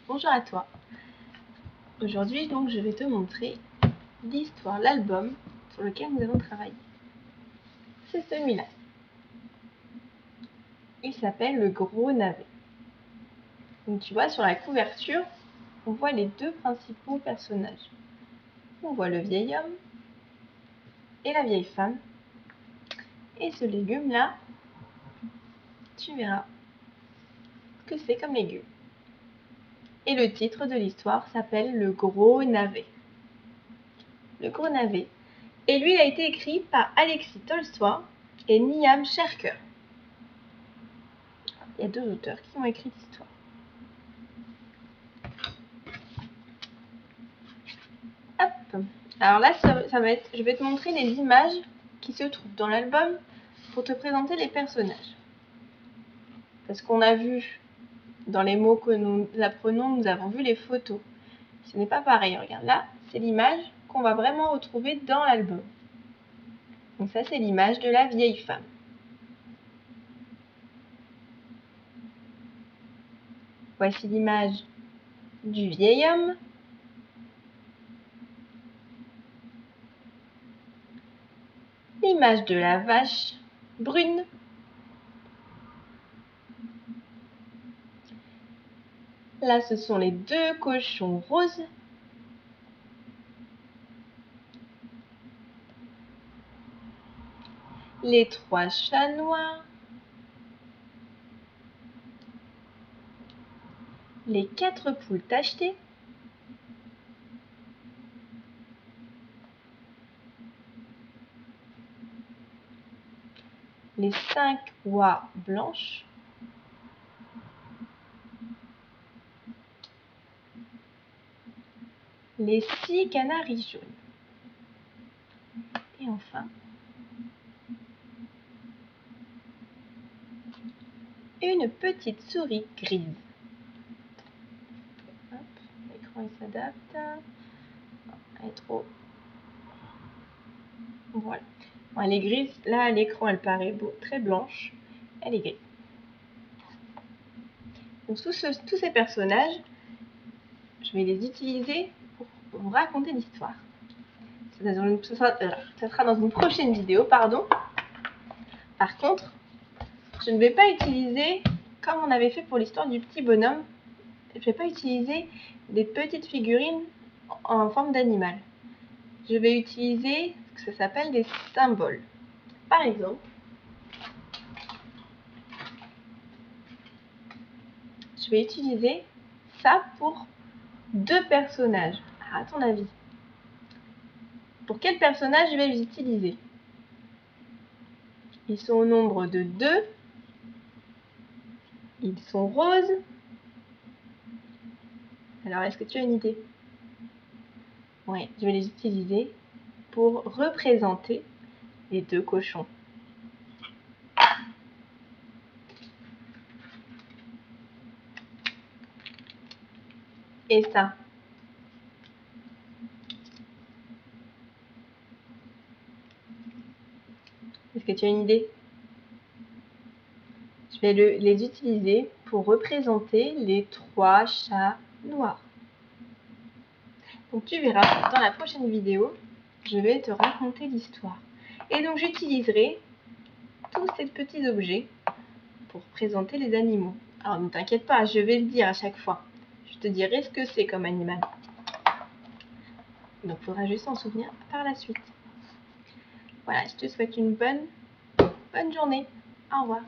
Bonjour à toi. Aujourd'hui donc je vais te montrer l'histoire, l'album sur lequel nous avons travaillé. C'est celui-là. Il s'appelle Le Gros Navet. Donc tu vois sur la couverture, on voit les deux principaux personnages. On voit le vieil homme et la vieille femme. Et ce légume là, tu verras ce que c'est comme légume. Et le titre de l'histoire s'appelle Le Gros Navet. Le Gros Navet. Et lui, il a été écrit par Alexis Tolstoï et Niam Sherker. Il y a deux auteurs qui ont écrit l'histoire. Hop. Alors là, ça va être, je vais te montrer les images qui se trouvent dans l'album pour te présenter les personnages. Parce qu'on a vu, dans les mots que nous apprenons, nous avons vu les photos. Ce n'est pas pareil. Regarde là, c'est l'image qu'on va vraiment retrouver dans l'album. Donc ça, c'est l'image de la vieille femme. Voici l'image du vieil homme. L'image de la vache brune. Là, ce sont les deux cochons roses. Les trois chats noirs. Les quatre poules tachetées. Les 5 oies blanches. Les 6 canaris jaunes. Et enfin, une petite souris grise. L'écran il s'adapte. Elle est trop. Voilà. Bon, elle est grise. Là, à l'écran, elle paraît très blanche. Elle est grise. Donc, tous ces personnages, je vais les utiliser pour vous raconter l'histoire. Ça sera dans une prochaine vidéo, pardon. Par contre, je ne vais pas utiliser, comme on avait fait pour l'histoire du petit bonhomme, je ne vais pas utiliser des petites figurines en forme d'animal. Je vais utiliser ce que ça s'appelle des symboles. Par exemple, je vais utiliser ça pour deux personnages. À ton avis, pour quel personnage je vais les utiliser? Ils sont au nombre de 2. Ils sont roses. Alors, est-ce que tu as une idée? Oui, je vais les utiliser pour représenter les deux cochons. Et ça? Est-ce que tu as une idée? Je vais les utiliser pour représenter les 3 chats noirs. Donc tu verras, dans la prochaine vidéo, je vais te raconter l'histoire. Et donc j'utiliserai tous ces petits objets pour présenter les animaux. Alors ne t'inquiète pas, je vais le dire à chaque fois. Je te dirai ce que c'est comme animal. Donc il faudra juste s'en souvenir par la suite. Voilà, je te souhaite une bonne journée. Au revoir.